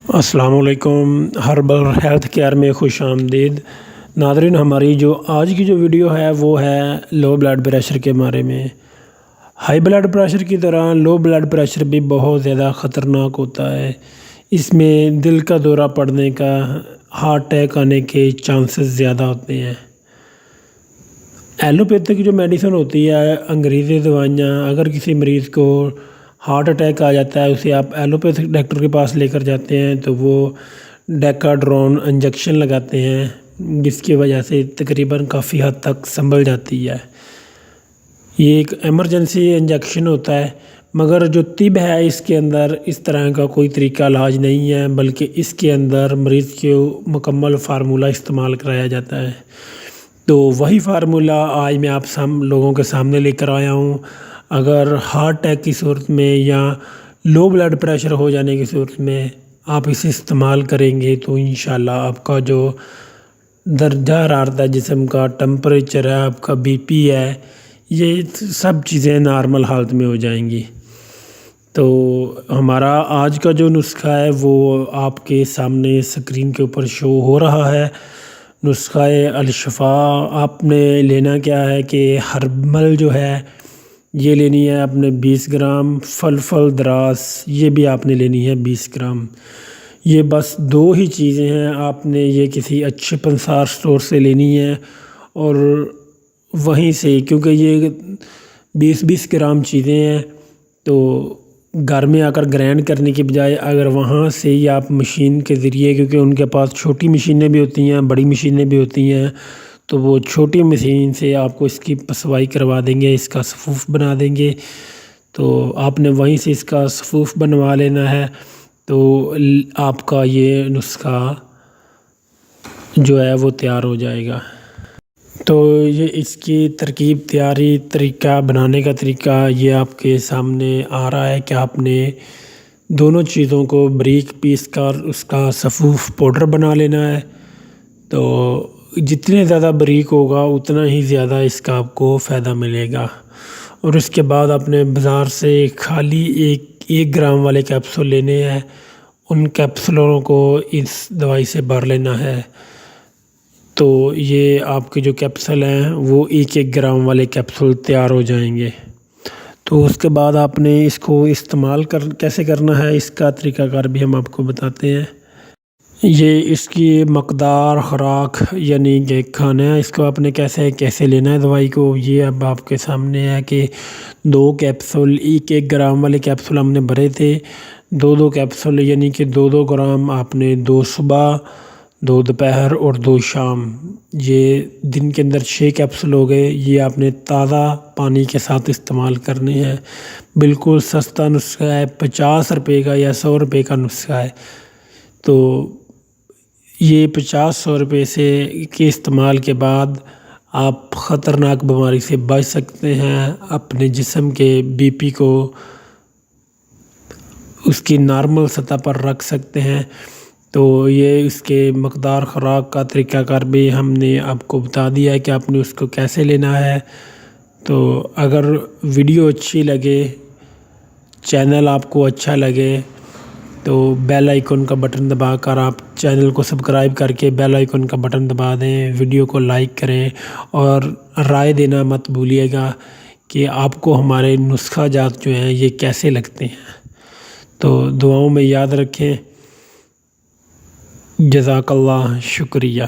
السلام علیکم۔ Herbal health care میں خوش آمدید ناظرین۔ ہماری جو آج کی جو ویڈیو ہے وہ ہے لو بلڈ پریشر کے بارے میں۔ ہائی بلڈ پریشر کی طرح لو بلڈ پریشر بھی بہت زیادہ خطرناک ہوتا ہے۔ اس میں دل کا دورہ پڑنے کا، ہارٹ اٹیک آنے کے چانسز زیادہ ہوتے ہیں۔ ایلوپیتھک جو میڈیسن ہوتی ہے، انگریزی دوائیاں، اگر کسی مریض کو ہارٹ اٹیک آ جاتا ہے، اسے آپ ایلوپیتھک ڈاکٹر کے پاس لے کر جاتے ہیں تو وہ ڈیکاڈرون انجیکشن لگاتے ہیں، جس کی وجہ سے تقریباً کافی حد تک سنبھل جاتی ہے۔ یہ ایک ایمرجنسی انجیکشن ہوتا ہے، مگر جو طب ہے اس کے اندر اس طرح کا کوئی طریقہ علاج نہیں ہے، بلکہ اس کے اندر مریض کو مکمل فارمولہ استعمال کرایا جاتا ہے۔ تو وہی فارمولہ آج میں آپ لوگوں کے سامنے لے کر آیا ہوں۔ اگر ہارٹ اٹیک کی صورت میں یا لو بلڈ پریشر ہو جانے کی صورت میں آپ اسے استعمال کریں گے تو انشاءاللہ آپ کا جو درجہ حرارت ہے، جسم کا ٹمپریچر ہے، آپ کا بی پی ہے، یہ سب چیزیں نارمل حالت میں ہو جائیں گی۔ تو ہمارا آج کا جو نسخہ ہے وہ آپ کے سامنے اسکرین کے اوپر شو ہو رہا ہے۔ نسخہ الشفا آپ نے لینا کیا ہے کہ ہربل جو ہے یہ لینی ہے آپ نے 20 گرام، فلفل دراس یہ بھی آپ نے لینی ہے 20 گرام۔ یہ بس دو ہی چیزیں ہیں، آپ نے یہ کسی اچھے پنسار سٹور سے لینی ہے، اور وہیں سے، کیونکہ یہ 20 گرام چیزیں ہیں تو گھر میں آ کر گرائنڈ کرنے کی بجائے اگر وہاں سے ہی آپ مشین کے ذریعے، کیونکہ ان کے پاس چھوٹی مشینیں بھی ہوتی ہیں، بڑی مشینیں بھی ہوتی ہیں، تو وہ چھوٹی مشین سے آپ کو اس کی پسوائی کروا دیں گے، اس کا صفوف بنا دیں گے۔ تو آپ نے وہیں سے اس کا صفوف بنوا لینا ہے، تو آپ کا یہ نسخہ جو ہے وہ تیار ہو جائے گا۔ تو یہ اس کی ترکیب، تیاری، طریقہ بنانے کا طریقہ یہ آپ کے سامنے آ رہا ہے کہ آپ نے دونوں چیزوں کو باریک پیس کر اس کا صفوف پاؤڈر بنا لینا ہے۔ تو جتنے زیادہ باریک ہوگا اتنا ہی زیادہ اس کا آپ کو فائدہ ملے گا۔ اور اس کے بعد اپنے بازار سے خالی ایک گرام والے کیپسول لینے ہیں، ان کیپسولوں کو اس دوائی سے بھر لینا ہے۔ تو یہ آپ کے جو کیپسول ہیں وہ ایک گرام والے کیپسول تیار ہو جائیں گے۔ تو اس کے بعد آپ نے اس کو استعمال کیسے کرنا ہے، اس کا طریقہ کار بھی ہم آپ کو بتاتے ہیں۔ یہ اس کی مقدار، خوراک یعنی کہ کھانا ہے، اس کو آپ نے کیسے لینا ہے دوائی کو، یہ اب آپ کے سامنے ہے کہ 2 کیپسول، ایک گرام والے کیپسول ہم نے بھرے تھے، 2 کیپسول یعنی کہ 2 گرام آپ نے 2 صبح، 2 دوپہر اور 2 شام، یہ دن کے اندر 6 کیپسول ہو گئے۔ یہ آپ نے تازہ پانی کے ساتھ استعمال کرنے ہیں۔ بالکل سستا نسخہ ہے، 50 روپے کا یا 100 روپے کا نسخہ ہے۔ تو یہ 50-100 روپے کے استعمال کے بعد آپ خطرناک بیماری سے بچ سکتے ہیں، اپنے جسم کے بی پی کو اس کی نارمل سطح پر رکھ سکتے ہیں۔ تو یہ اس کے مقدار، خوراک کا طریقہ کار بھی ہم نے آپ کو بتا دیا ہے کہ آپ نے اس کو کیسے لینا ہے۔ تو اگر ویڈیو اچھی لگے، چینل آپ کو اچھا لگے تو بیل آئیکن کا بٹن دبا کر آپ چینل کو سبسکرائب کر کے بیل آئیکن کا بٹن دبا دیں، ویڈیو کو لائک کریں، اور رائے دینا مت بھولیے گا کہ آپ کو ہمارے نسخہ جات جو ہیں یہ کیسے لگتے ہیں۔ تو دعاؤں میں یاد رکھیں۔ جزاک اللہ، شکریہ۔